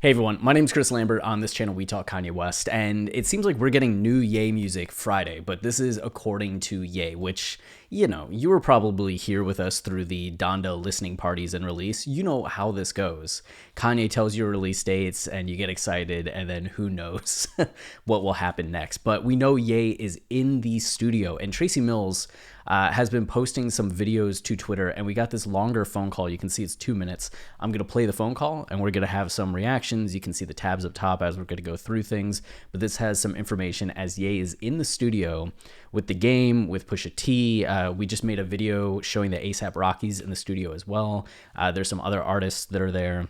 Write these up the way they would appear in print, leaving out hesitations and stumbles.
Hey everyone, my name is Chris Lambert. On this channel, we talk Kanye West, and it seems like we're getting new Ye music Friday, but this is according to Ye, which, you were probably here with us through the Donda listening parties and release. You know how this goes. Kanye tells you release dates, and you get excited, and then who knows what will happen next. But we know Ye is in the studio, and Tracey Mills has been posting some videos to Twitter, and we got this longer phone call. You can see it's 2 minutes. I'm going to play the phone call, and we're going to have some reactions. You can see the tabs up top as we're going to go through things, but this has some information as Ye is in the studio with The Game, with Pusha T. We just made a video showing the A$AP Rockies in the studio as well. There's some other artists that are there.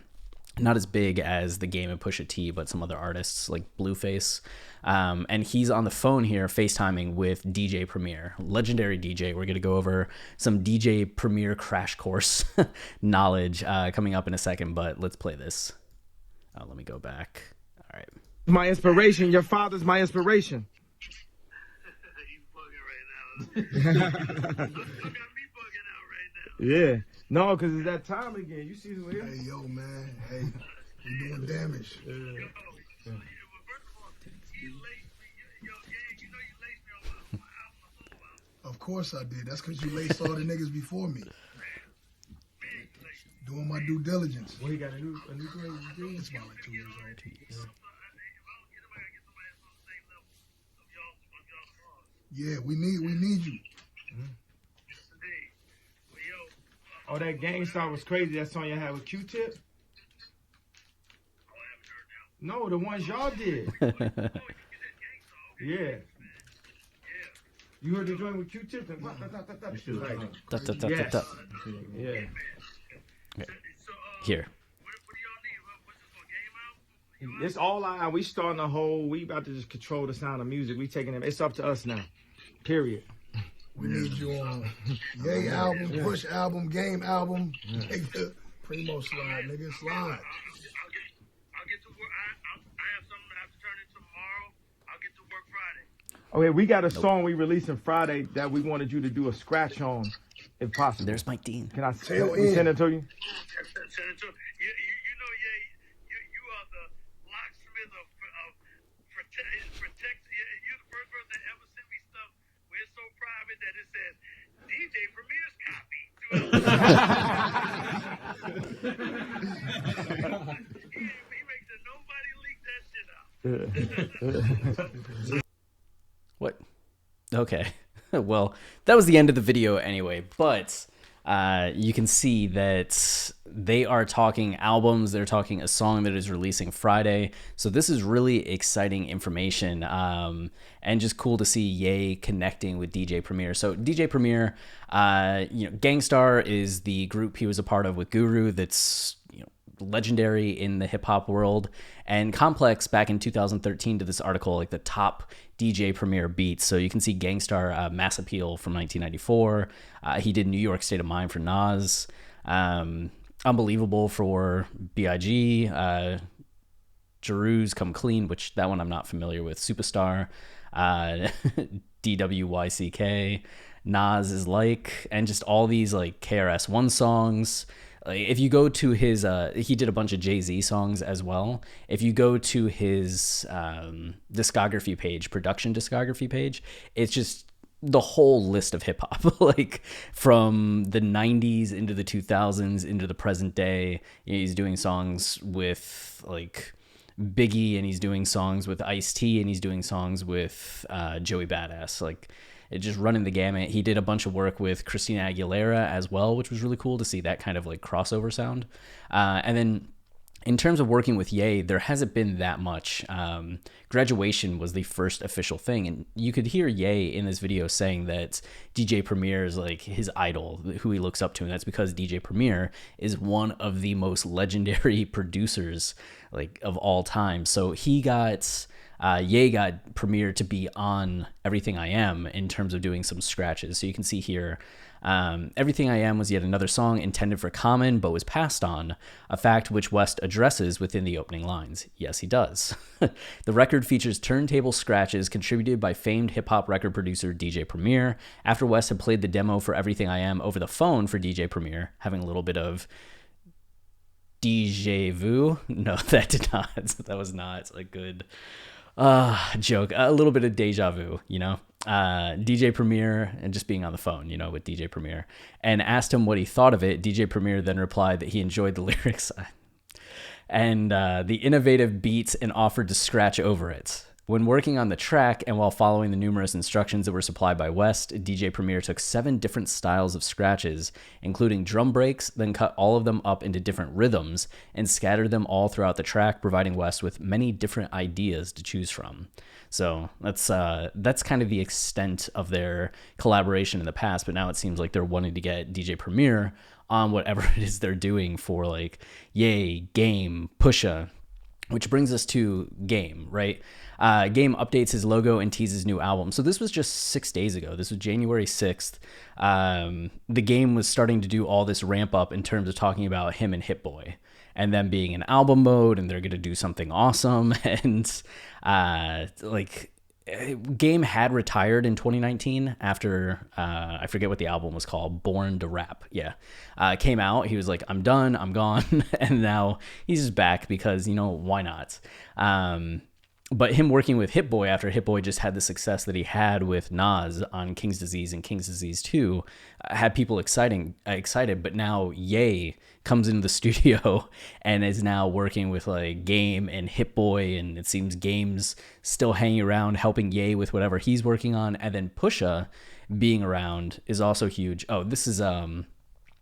Not as big as The Game and Pusha T, but some other artists like Blueface. And he's on the phone here FaceTiming with DJ Premier, legendary DJ. We're going to go over some DJ Premier crash course knowledge coming up in a second, but let's play this. Let me go back. All right. My inspiration. Your father's my inspiration. You bugging right now. You got me bugging out right now. Yeah. No, because it's that time again. You see who it is? Hey, yo, man. Hey, you doing damage. Well, first of all, you laced me. You laced me on my album. Of course I did. That's because you laced all the niggas before me. Doing my due diligence. Well, he got a new thing. It's about like 2 years old. Yeah, we need you. Oh, that Gangstar was crazy. That song you had with Q-Tip? No, the ones y'all did. Yeah. You heard the joint with Q-Tip? Yes. Yeah. Here. It's all out. We starting a whole. We about to just control the sound of music. We taking it. It's up to us now. Period. We need you on Ye album, Push album, Game album. Take the Premo slide, nigga. Slide. I'll get to work. I have something I have to turn in tomorrow. I'll get to work Friday. Okay, we got a song we releasing Friday that we wanted you to do a scratch on, if possible. There's Mike Dean. Can I Send send it to you? Send it to you know, you are the locksmith of protect. You're the first person that ever sent me stuff where it's so private that it says DJ Premier's copy. He makes sure nobody leaks that shit out. What? Okay. Well, that was the end of the video anyway, but you can see that they are talking albums. They're talking a song that is releasing Friday. So this is really exciting information and just cool to see Ye connecting with DJ Premier. So DJ Premier, Gangstar is the group he was a part of with Guru that's legendary in the hip hop world, and Complex back in 2013 did this article like the top DJ Premier beats. So you can see Gangstar, Mass Appeal from 1994. He did New York State of Mind for Nas, Unbelievable for B.I.G., Jeru's Come Clean, which that one I'm not familiar with, Superstar, DWYCK, Nas is Like, and just all these like KRS-One songs. If you go to his, he did a bunch of Jay-Z songs as well. If you go to his discography page, production discography page, it's just the whole list of hip hop, like from the 90s into the 2000s into the present day. He's doing songs with like Biggie, and he's doing songs with Ice-T, and he's doing songs with Joey Badass. Like, it just running the gamut. He did a bunch of work with Christina Aguilera as well, which was really cool to see that kind of like crossover sound. And then in terms of working with Ye, there hasn't been that much. Graduation was the first official thing, and you could hear Ye in this video saying that DJ Premier is like his idol, who he looks up to, and that's because DJ Premier is one of the most legendary producers like of all time. So he got Ye got Premier to be on Everything I Am in terms of doing some scratches. So you can see here, Everything I Am was yet another song intended for Common, but was passed on, a fact which West addresses within the opening lines. Yes, he does. The record features turntable scratches contributed by famed hip-hop record producer DJ Premier. After West had played the demo for Everything I Am over the phone for DJ Premier, having a little bit of Déjà vu. No, that did not. That was not a good joke. A little bit of deja vu, you know. DJ Premier and just being on the phone, you know, with DJ Premier, and asked him what he thought of it. DJ Premier then replied that he enjoyed the lyrics and the innovative beats and offered to scratch over it. When working on the track and while following the numerous instructions that were supplied by West, DJ Premier took 7 different styles of scratches, including drum breaks, then cut all of them up into different rhythms and scattered them all throughout the track, providing West with many different ideas to choose from. So that's kind of the extent of their collaboration in the past, but now it seems like they're wanting to get DJ Premier on whatever it is they're doing for like Ye, Game, Pusha. Which brings us to Game, right? Game updates his logo and teases new album. So this was just 6 days ago. This was January 6th. The Game was starting to do all this ramp up in terms of talking about him and Hit Boy and them being in album mode and they're going to do something awesome. And Game had retired in 2019 after, I forget what the album was called, Born to Rap. Yeah. Came out. He was like, I'm done. I'm gone. And now he's just back because, you know, why not? But him working with Hit Boy after Hit Boy just had the success that he had with Nas on King's Disease and King's Disease 2 had people excited. But now Ye comes into the studio and is now working with like Game and Hit Boy, and it seems Game's still hanging around helping Ye with whatever he's working on, and then Pusha being around is also huge. Oh, this is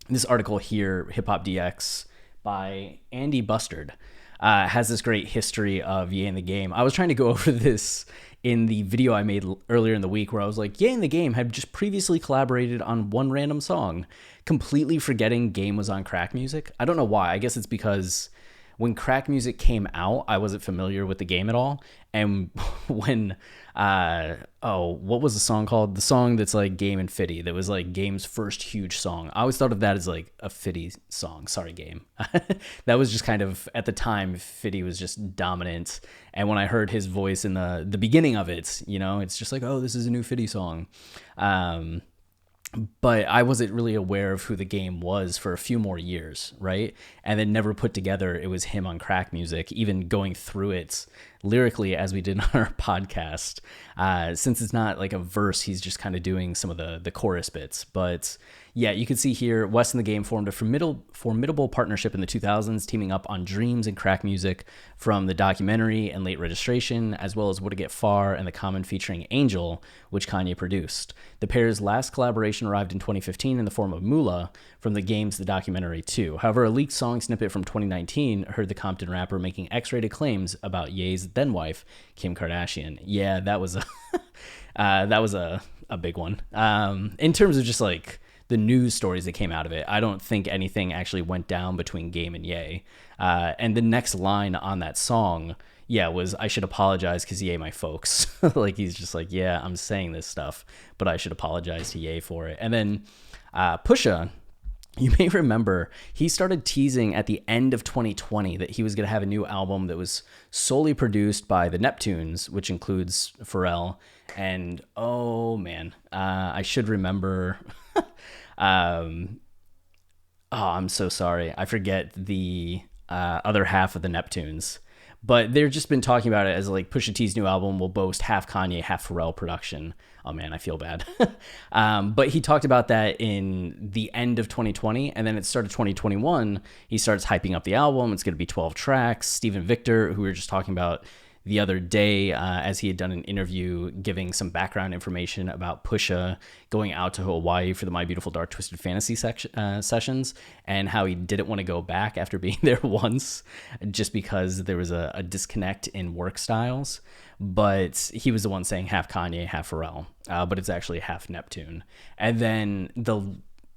this article here, Hip Hop DX by Andy Bustard. Has this great history of Ye and the Game. I was trying to go over this in the video I made earlier in the week where I was like, Ye and the Game had just previously collaborated on one random song, completely forgetting Game was on Crack Music. I don't know why. I guess it's because when Crack Music came out, I wasn't familiar with the Game at all. And when, what was the song called? The song that's like Game and Fitty, that was like Game's first huge song. I always thought of that as like a Fitty song. Sorry, Game. That was just kind of, at the time, Fitty was just dominant. And when I heard his voice in the beginning of it, you know, it's just like, oh, this is a new Fitty song. But I wasn't really aware of who the Game was for a few more years, right? And then never put together it was him on Crack Music, even going through it lyrically as we did on our podcast. Since it's not like a verse, he's just kind of doing some of the chorus bits. But yeah, you can see here, West and the Game formed a formidable partnership in the 2000s, teaming up on Dreams and Crack Music from the documentary and Late Registration, as well as Would It Get Far and The Common featuring Angel, which Kanye produced. The pair's last collaboration arrived in 2015 in the form of Moolah from the Game's The Documentary 2. However, a leaked song snippet from 2019 heard the Compton rapper making X-rated claims about Ye's then-wife, Kim Kardashian. Yeah, that was a big one. In terms of just like the news stories that came out of it, I don't think anything actually went down between Game and Ye. And the next line on that song, was I should apologize because Ye my folks. Like he's just like, yeah, I'm saying this stuff, but I should apologize to Ye for it. And then Pusha, you may remember, he started teasing at the end of 2020 that he was going to have a new album that was solely produced by the Neptunes, which includes Pharrell. And oh man, I should remember. I'm so sorry. I forget the other half of the Neptunes. But they've just been talking about it as like Pusha T's new album will boast half Kanye, half Pharrell production. Oh man, I feel bad. But he talked about that in the end of 2020, and then it started 2021. He starts hyping up the album. It's going to be 12 tracks. Stephen Victor, who we were just talking about the other day, as he had done an interview giving some background information about Pusha going out to Hawaii for the My Beautiful Dark Twisted Fantasy sessions, and how he didn't want to go back after being there once just because there was a disconnect in work styles. But he was the one saying half Kanye, half Pharrell, but it's actually half Neptune. And then the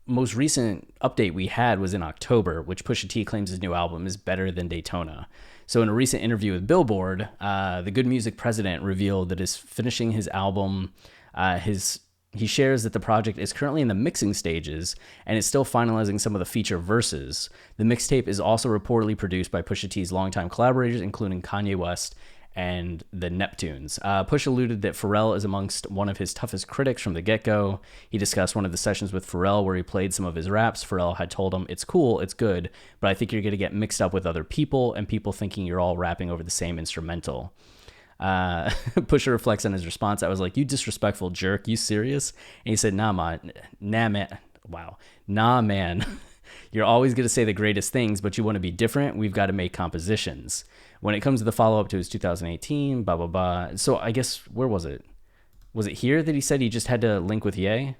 most recent update we had was in October, which Pusha T claims his new album is better than Daytona. So in a recent interview with Billboard, the Good Music president revealed that is finishing his album. He shares that the project is currently in the mixing stages and is still finalizing some of the feature verses. The mixtape is also reportedly produced by Pusha T's longtime collaborators, including Kanye West and the Neptunes. Push alluded that Pharrell is amongst one of his toughest critics from the get-go. He discussed one of the sessions with Pharrell where he played some of his raps. Pharrell had told him, "It's cool, it's good, but I think you're going to get mixed up with other people and people thinking you're all rapping over the same instrumental." Pusha reflects on his response. I was like, "You disrespectful jerk, you serious?" And he said, nah, man. You're always going to say the greatest things, but you want to be different. We've got to make compositions. When it comes to the follow-up to his 2018, blah, blah, blah. So I guess, where was it? Was it here that he said he just had to link with Ye?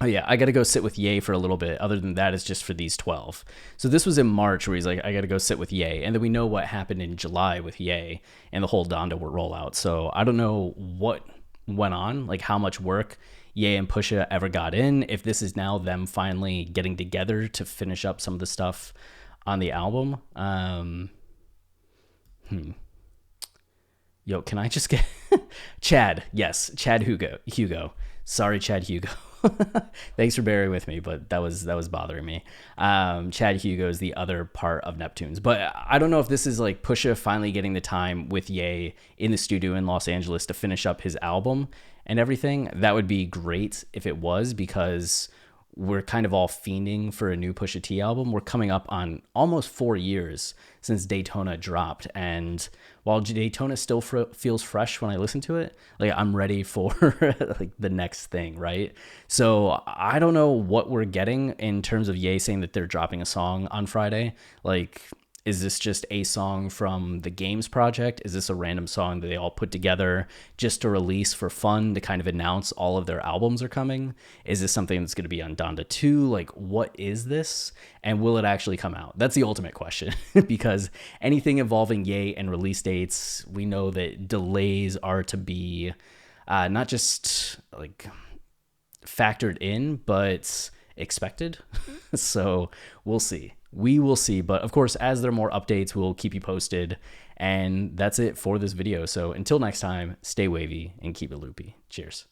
Oh, yeah, I got to go sit with Ye for a little bit. Other than that, it's just for these 12. So this was in March where he's like, I got to go sit with Ye. And then we know what happened in July with Ye and the whole Donda rollout. So I don't know what went on, like how much work Ye and Pusha ever got in, if this is now them finally getting together to finish up some of the stuff on the album. Yo, can I just get Chad? Yes, Chad Hugo. Sorry, Chad Hugo. Thanks for bearing with me, but that was bothering me. Chad Hugo is the other part of Neptunes, but I don't know if this is like Pusha finally getting the time with Ye in the studio in Los Angeles to finish up his album and everything. That would be great if it was, because we're kind of all fiending for a new Pusha T album. We're coming up on almost 4 years since Daytona dropped, and while Daytona still feels fresh when I listen to it, like I'm ready for like the next thing, right? So I don't know what we're getting in terms of Ye saying that they're dropping a song on Friday. Like, is this just a song from the Games project? Is this a random song that they all put together just to release for fun to kind of announce all of their albums are coming? Is this something that's going to be on Donda 2? Like, what is this? And will it actually come out? That's the ultimate question, because anything involving Ye and release dates, we know that delays are to be not just like factored in, but expected. So we'll see. We will see. But of course, as there are more updates, we'll keep you posted. And that's it for this video. So until next time, stay wavy and keep it loopy. Cheers.